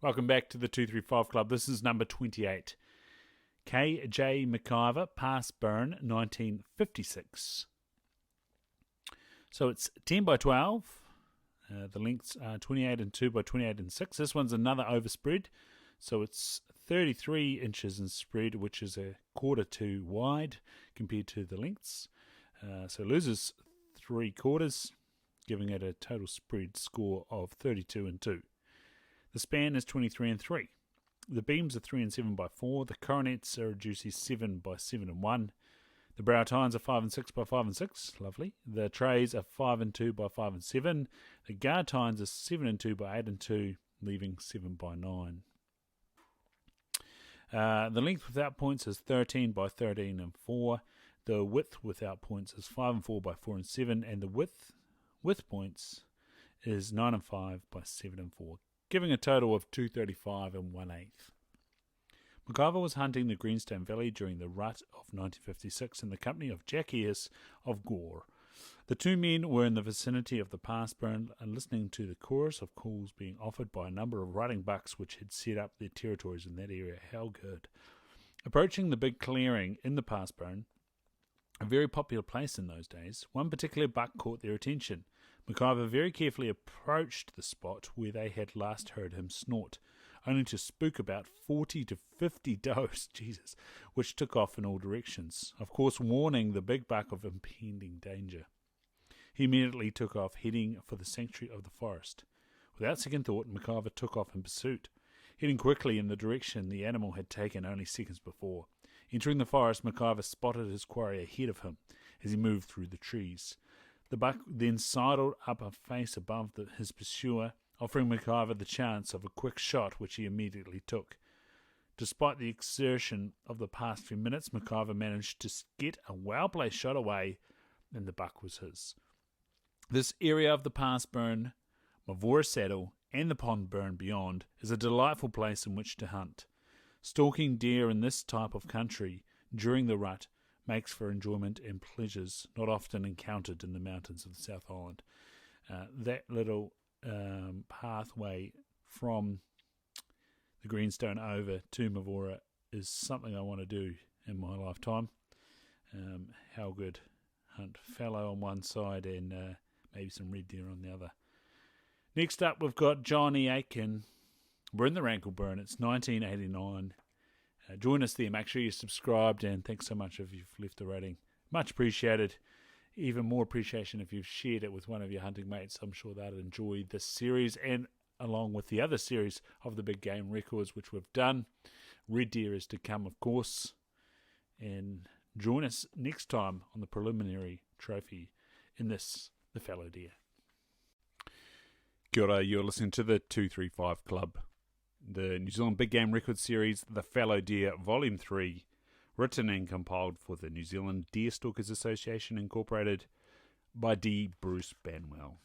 Welcome back to the 235 Club. This is number 28. K.J. McIvor, Pass Burn, 1956. So it's 10 by 12. The lengths are 28 and 2 by 28 and 6. This one's another overspread. So it's 33 inches in spread, which is a quarter too wide compared to the lengths. So it loses 3/4, giving it a total spread score of 32 and 2. The span is 23 and 3. The beams are 3 and 7 by 4. The coronets are a juicy 7 by 7 and 1. The brow tines are 5 and 6 by 5 and 6. Lovely. The trays are 5 and 2 by 5 and 7. The guard tines are 7 and 2 by 8 and 2, leaving 7 by 9. The length without points is 13 by 13 and 4. The width without points is 5 and 4 by 4 and 7. And the width with points is 9 and 5 by 7 and 4, giving a total of 235 and 1/8. McIvor was hunting the Greenstone Valley during the rut of 1956 in the company of Jack Ayres of Gore. The two men were in the vicinity of the pass burn and listening to the chorus of calls being offered by a number of riding bucks which had set up their territories in that area. How good. Approaching the big clearing in the pass burn, a very popular place in those days, one particular buck caught their attention. McIvor very carefully approached the spot where they had last heard him snort, only to spook about 40 to 50 does, Jesus, which took off in all directions, of course warning the big buck of impending danger. He immediately took off, heading for the sanctuary of the forest. Without second thought, McIvor took off in pursuit, heading quickly in the direction the animal had taken only seconds before. Entering the forest, McIvor spotted his quarry ahead of him as he moved through the trees. The buck then sidled up a face above his pursuer, offering McIvor the chance of a quick shot, which he immediately took. Despite the exertion of the past few minutes, McIvor managed to get a well-placed shot away, and the buck was his. This area of the pass burn, Mavora Saddle, and the pond burn beyond is a delightful place in which to hunt. Stalking deer in this type of country during the rut makes for enjoyment and pleasures not often encountered in the mountains of the South Island. That little pathway from the Greenstone over to Mavora is something I want to do in my lifetime. How good. Hunt fallow on one side and maybe some red deer on the other. Next up we've got Johnny Aiken. We're in the Rankle Burn. It's 1989. Join us there. Make sure you're subscribed, and thanks so much if you've left a rating. Much appreciated. Even more appreciation if you've shared it with one of your hunting mates. I'm sure they'll enjoy this series, and along with the other series of the Big Game Records, which we've done. Red deer is to come, of course. And join us next time on the preliminary trophy in this, the Fallow deer. Kia ora, you're listening to the 235 Club. The New Zealand Big Game Records series, The Fallow Deer, Volume 3, written and compiled for the New Zealand Deer Stalkers Association, Incorporated, by D. Bruce Banwell.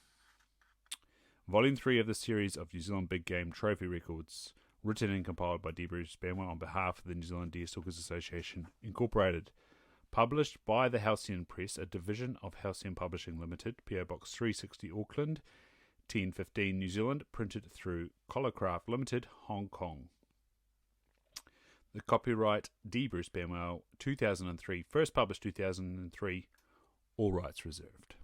Volume 3 of the series of New Zealand Big Game Trophy Records, written and compiled by D. Bruce Banwell on behalf of the New Zealand Deer Stalkers Association, Incorporated. Published by the Halcyon Press, a division of Halcyon Publishing Limited, PO Box 360 Auckland, 1015 New Zealand, printed through Collarcraft Limited, Hong Kong. The copyright D. Bruce Banwell, 2003, first published 2003, all rights reserved.